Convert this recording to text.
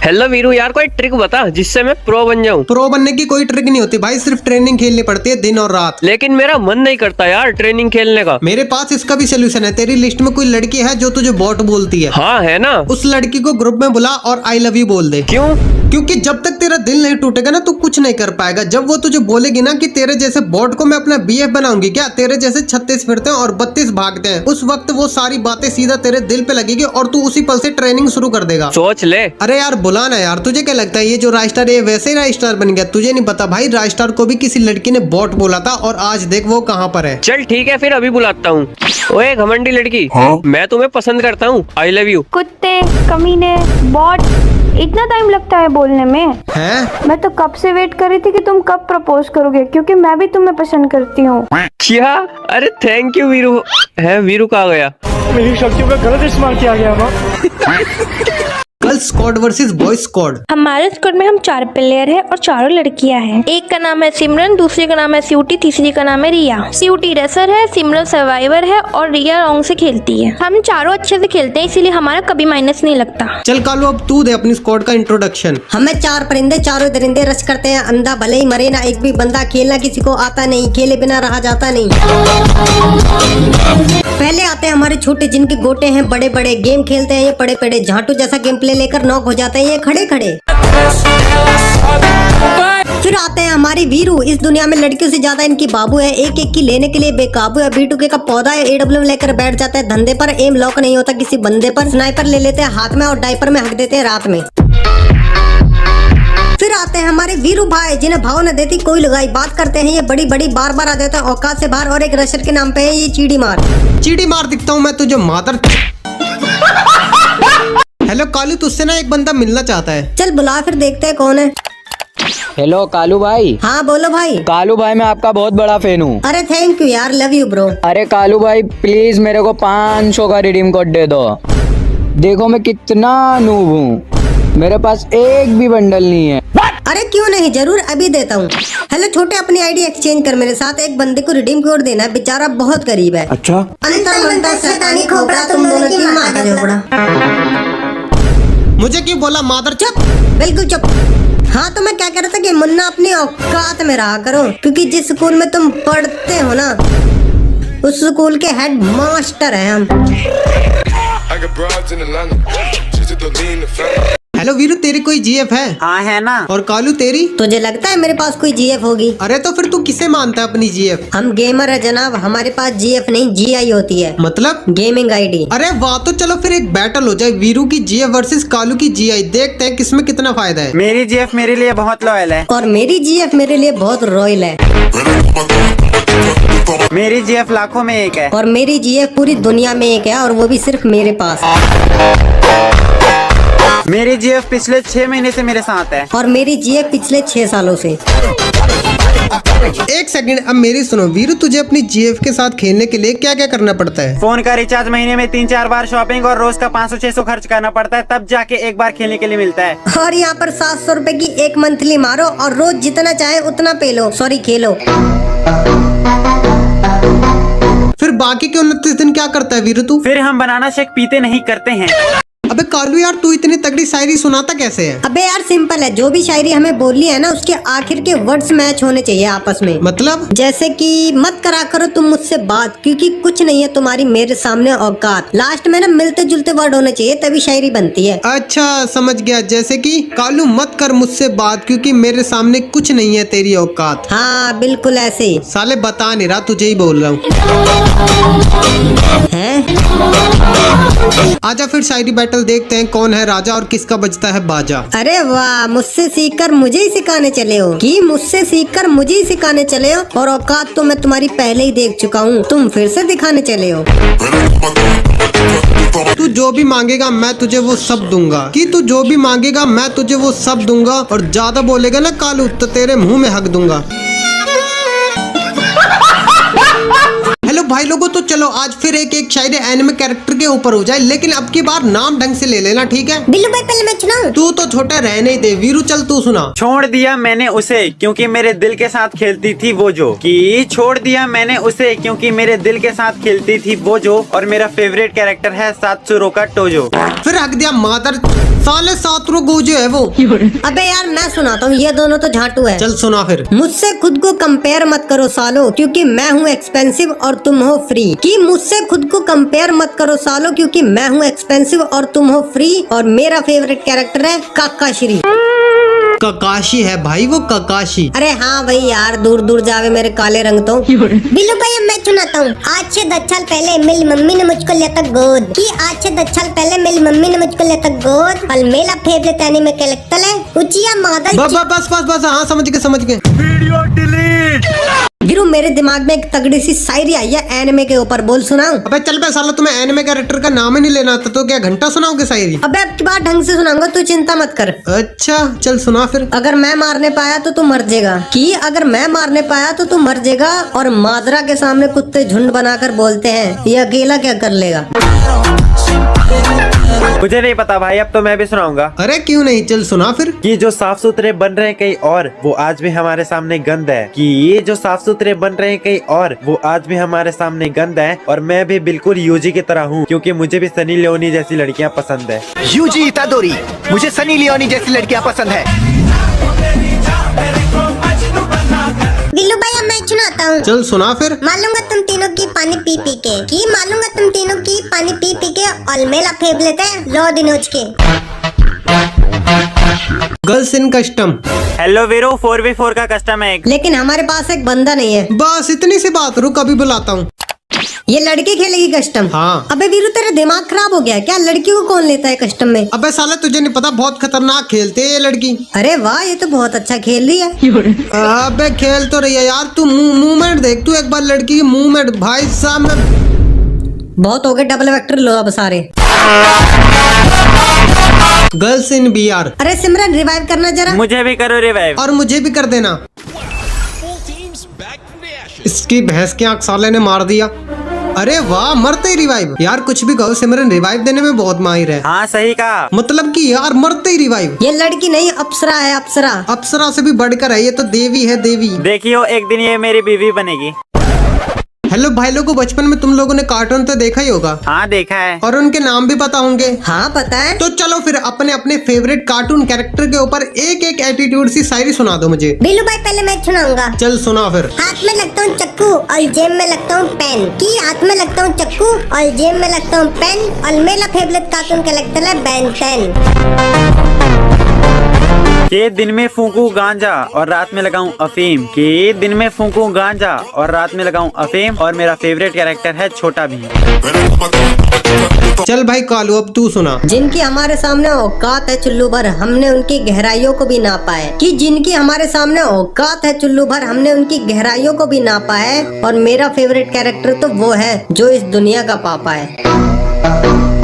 Hello Veeru यार, कोई trick बता जिससे मैं प्रो बन जाऊं। प्रो बनने की कोई ट्रिक नहीं होती भाई, सिर्फ ट्रेनिंग खेलनी पड़ती है दिन और रात। लेकिन मेरा मन नहीं करता यार ट्रेनिंग खेलने का। मेरे पास इसका भी सोल्यूशन है। तेरी लिस्ट में कोई लड़की है जो तुझे बॉट बोलती है? हाँ है ना। उस लड़की को ग्रुप में बुला और आई लव यू बोल दे। क्यों? क्योंकि जब तक तेरा दिल नहीं टूटेगा ना, तू कुछ नहीं कर पाएगा। जब वो तुझे बोलेगी ना कि तेरे जैसे बॉट को मैं अपना बीएफ बनाऊंगी क्या, तेरे जैसे 36 फिरते हैं और 32 भागते हैं, उस वक्त वो सारी बातें सीधा तेरे दिल पे लगेगी और तू उसी पल से ट्रेनिंग शुरू कर देगा। सोच ले। अरे यार बुला ना यार, तुझे क्या लगता है ये जो राजस्टार है वैसे ही राजस्टार बन गया? तुझे नहीं पता भाई, राजस्टार को भी किसी लड़की ने बॉट बोला था और आज देख वो कहाँ पर है। चल ठीक है फिर अभी बुलाता हूँ। ओए घमंडी लड़की, मैं तुम्हें पसंद करता हूँ, आई लव यू। कुत्ते, कमीने, बॉट, इतना टाइम लगता है बोलने में? हैं? मैं तो कब से वेट कर रही थी कि तुम कब प्रपोज करोगे, क्योंकि मैं भी तुम्हें पसंद करती हूँ। क्या? अरे थैंक यू वीरू। है वीरू कहाँ गया? मेरी शक्तियों का गलत इस्तेमाल किया गया था। Girls squad versus boys squad. हमारे स्क्वाड में हम 4 प्लेयर हैं और चारों लड़कियां हैं। एक का नाम है सिमरन, दूसरी का नाम है स्यूटी, तीसरी का नाम है रिया। स्यूटी रेसर है, सिमरन सर्वाइवर है और रिया रॉन्ग से खेलती है। हम चारों अच्छे से खेलते हैं, इसीलिए हमारा कभी माइनस नहीं लगता। चल कालू अब तू दे अपनी स्क्वाड का इंट्रोडक्शन। हमें 4 परिंदे चारों दरिंदे रश करते हैं। अंधा भले ही मरे ना एक भी बंदा, खेलना किसी को आता नहीं, खेले बिना रहा जाता नहीं। पहले आते हैं हमारे छोटे जिनके गोटे हैं बड़े बड़े, गेम खेलते हैं ये बड़े बड़े, झांटू जैसा गेम प्ले लेकर नॉक हो जाते हैं ये खड़े खड़े। फिर आते हैं हमारी वीरू, इस दुनिया में लड़कियों से ज्यादा इनकी बाबू है, एक एक की लेने के लिए बेकाबू है। B2K का पौधा है, AW लेकर बैठ जाता है धंधे पर, एम लॉक नहीं होता किसी बंदे पर, स्नाइपर ले लेते हैं हाथ में और डाइपर में हक देते हैं रात में। फिर आते हैं हमारे वीरू भाई, जिन्हें भाव न देती कोई लगाई, बात करते हैं ये बड़ी बड़ी, बार बार आ जाता है औकात से बाहर, और एक रशर के नाम पे है ये चीड़ी मार। चीड़ी मार दिखता हूँ मैं तुझे मादर। हेलो कालू, तुझसे ना एक बंदा मिलना चाहता है। चल बुला फिर देखते हैं कौन है। हेलो कालू भाई। हाँ बोलो भाई। कालू भाई मैं आपका बहुत बड़ा फैन हूँ। अरे थैंक यू यार, लव यू ब्रो। अरे कालू भाई प्लीज मेरे को 500 का रिडीम कोड दे दो। देखो मैं कितना नूब हूँ, मेरे पास एक भी बंडल नहीं है। अरे क्यों नहीं, जरूर अभी देता हूँ। हेलो छोटे, अपनी आईडी एक्सचेंज कर मेरे साथ, एक बंदे को रिडीम कोड देना है, बेचारा बहुत गरीब है। अच्छा। अंतर मंतर शैतानी खोपड़ा, तुम दोनों की माँ का झोपड़ा। मुझे क्यों बोला मादर? चुप, बिल्कुल चुप। हाँ तो मैं क्या कह रहा था कि मुन्ना अपनी औकात में रहा करो, क्योंकि जिस स्कूल में तुम पढ़ते हो ना उस स्कूल के हेड मास्टर हैं हम। हेलो वीरू, तेरी कोई जीएफ है? हाँ है ना। और कालू तेरी? तुझे लगता है मेरे पास कोई जीएफ होगी? अरे तो फिर तू किसे मानता है अपनी जीएफ? हम गेमर है जनाब, हमारे पास जीएफ नहीं GI होती है, मतलब गेमिंग आईडी। अरे वाह, तो चलो फिर एक बैटल हो जाए, वीरू की जीएफ वर्सेस कालू की GI। देखते हैं किसमें कितना फायदा है। मेरी जीएफ मेरे लिए बहुत लॉयल है और मेरी जीएफ मेरे लिए बहुत रॉयल है। मेरी जीएफ लाखों में एक है। और मेरी जीएफ पूरी दुनिया में एक है, और वो भी सिर्फ मेरे पास। मेरी जीएफ पिछले 6 महीने से मेरे साथ है। और मेरी जीएफ पिछले 6 सालों से। एक सेकंड, अब मेरी सुनो वीरू, तुझे अपनी जीएफ के साथ खेलने के लिए क्या क्या करना पड़ता है? फोन का रिचार्ज, महीने में 3-4 बार शॉपिंग और रोज का 500-600 खर्च करना पड़ता है, तब जाके एक बार खेलने के लिए मिलता है। और यहाँ पर 700 रुपए की एक मंथली मारो और रोज जितना चाहे उतना पे लो, सॉरी खेलो। फिर बाकी के 29 दिन क्या करता है वीरू तू? फिर हम बनाना शेक पीते नहीं करते हैं। अबे कालू यार, तू इतनी तगड़ी शायरी सुनाता कैसे है? अबे यार सिंपल है, जो भी शायरी हमें बोलनी है ना उसके आखिर के वर्ड्स मैच होने चाहिए आपस में। मतलब? जैसे कि मत करा करो तुम मुझसे बात, क्योंकि कुछ नहीं है तुम्हारी मेरे सामने औकात। लास्ट में ना मिलते जुलते वर्ड होने चाहिए, तभी शायरी बनती है। अच्छा समझ गया, जैसे कि कालू मत कर मुझसे बात, क्योंकि मेरे सामने कुछ नहीं है तेरी औकात। हाँ बिल्कुल ऐसे। साले बता नहीं रहा, तुझे ही बोल रहा हूँ। आजा फिर शायरी बैटल देखते हैं कौन है राजा और किसका बजता है बाजा। अरे वाह, मुझसे सीखकर मुझे ही सिखाने चले हो कि मुझसे सीखकर मुझे ही सिखाने चले हो, और औकात तो मैं तुम्हारी पहले ही देख चुका हूँ, तुम फिर से दिखाने चले हो। तू जो भी मांगेगा मैं तुझे वो सब दूंगा, कि तू जो भी मांगेगा मैं तुझे वो सब दूंगा, और ज्यादा बोलेगा ना कालू तो तेरे मुंह में हक दूंगा। हेलो भाई लोगों, तो चलो आज फिर एक शायरी एनिमे कैरेक्टर के ऊपर हो जाए, लेकिन अब की बार नाम ढंग से ले लेना, ठीक है? बिल्लू भाई पहले मैं सुनाऊं? तू तो छोटा रहने ही दे। वीरू चल तू सुना। छोड़ दिया मैंने उसे क्योंकि मेरे दिल के साथ खेलती थी वो जो, कि छोड़ दिया मैंने उसे क्योंकि मेरे दिल के साथ खेलती थी वो जो, और मेरा फेवरेट कैरेक्टर है सात्सुरो का टोजो। फिर हक दिया मादर साले सातरो गोजे है वो। अबे यार मैं सुनाता हूँ, ये दोनों तो झाटू है। चल सुना फिर। मुझसे खुद को कंपेयर मत करो सालो, क्योंकि मैं हूँ एक्सपेंसिव और तुम हो फ्री। कि मुझसे खुद को कंपेयर मत करो सालो, क्योंकि मैं हूँ एक्सपेंसिव और तुम हो फ्री। और मेरा फेवरेट कैरेक्टर है काकाश्री। ककाशी है भाई वो, ककाशी। अरे हाँ भाई यार, दूर दूर जावे मेरे काले रंग तो। बिल्लू भाई मैं सुनाता हूँ। आज से 10 साल पहले मेरी मम्मी ने मुझको लिया था गोद। कि आज से 10 साल पहले मेरी मम्मी ने मुझको लिया था गोद। और मेरा फेवरेट एनीमे कैरेक्टर है उचिया मादल। बस हाँ समझ गए। वीरू मेरे दिमाग में एक तगड़ी सी शायरी आई है एनिमे के ऊपर, बोल सुनाऊं? अबे चल बे साला, तुम्हें एनिमे कैरेक्टर का नाम ही नहीं लेना था तो क्या घंटा सुनाओगे शायरी? अबे अब की बार ढंग से सुनाऊंगा, तू चिंता मत कर। अच्छा चल सुना फिर। अगर मैं मारने पाया तो तू मर जाएगा। कि अगर मैं मारने पाया तो तू मर जाएगा। और मादरा के सामने कुत्ते झुंड बनाकर बोलते हैं, ये अकेला क्या कर लेगा। मुझे नहीं पता भाई, अब तो मैं भी सुनाऊंगा। अरे क्यों नहीं, चल सुना फिर। कि जो साफ सुथरे बन रहे हैं कहीं और, वो आज भी हमारे सामने गंद है। कि ये जो साफ सुथरे बन रहे हैं कहीं और, वो आज भी हमारे सामने गंद है। और मैं भी बिल्कुल यूजी की तरह हूँ, क्योंकि मुझे भी सनी लियोनी जैसी लड़कियाँ पसंद है। यूजी इतादोरी, मुझे सनी लियोनी जैसी लड़कियाँ पसंद है। बिल्लू भाई मैं सुनाता हूँ। चल सुना फिर। मालूंगा तुम तीनों की पानी पी पी के। कि मालूंगा तुम तीनों की पानी पी पी के। और मेला फेंक लेते हैं लो दिनोज के। Girls in custom. Hello Veeru, 4v4 का कस्टम है। लेकिन हमारे पास एक बंदा नहीं है। बस इतनी सी बात, रुक अभी बुलाता हूँ। ये लड़की खेलेगी कस्टम? हाँ। अबे वीरू तेरा दिमाग खराब हो गया क्या? लड़की को कौन लेता है कस्टम में? अबे साला तुझे नहीं पता, बहुत खतरनाक खेलते है ये लड़की। अरे वाह, ये तो बहुत अच्छा खेल रही है। अबे खेल तो रही है यार, तू मूवमेंट देख, तू एक बार लड़की की मूवमेंट भाई साहब में। बहुत हो गए, डबल वेक्टर लो अब सारे। Girls in BR. अरे सिमरन रिवाइव करना जरा। मुझे भी करो रिवाइव। और मुझे भी कर देना। इसकी भैंस की आंख साले ने मार दिया। अरे वाह, मरते ही रिवाइव। यार कुछ भी कहो, सिमरन रिवाइव देने में बहुत माहिर है। हाँ सही कहा। मतलब कि यार मरते ही रिवाइव। ये लड़की नहीं, अप्सरा है अप्सरा। अप्सरा से भी बढ़कर है, ये तो देवी है देवी। देखियो एक दिन ये मेरी बीवी बनेगी। हेलो भाई लोगों, बचपन में तुम लोगों ने कार्टून तो देखा ही होगा। हाँ देखा है। और उनके नाम भी पता होंगे। हाँ पता है। तो चलो फिर अपने अपने फेवरेट कार्टून कैरेक्टर के ऊपर एक एक एटीट्यूड सी शायरी सुना दो मुझे। बिल्लू भाई पहले मैं सुनाऊंगा। चल सुना फिर। हाथ में लगता हूँ चक्कू और जेब में लगता हूँ पेन। कि हाथ में लगता हूँ चक्कू और जेब में लगता हूँ पेन। और मेरा फेवरेट कार्टून कैरेक्टर है बेन 10। कि दिन में फूकूं गांजा और रात में लगाऊं अफीम। कि दिन में फूकूं गांजा और रात में लगाऊं अफीम। और मेरा फेवरेट कैरेक्टर है छोटा भीम। चल भाई कालू, अब तू सुना। जिनकी हमारे सामने औकात है चुल्लू भर, हमने उनकी गहराइयों को भी नापा है। कि जिनकी हमारे सामने औकात है चुल्लू भर, हमने उनकी गहराइयों को भी नापा है। और मेरा फेवरेट कैरेक्टर तो वो है जो इस दुनिया का पापा है।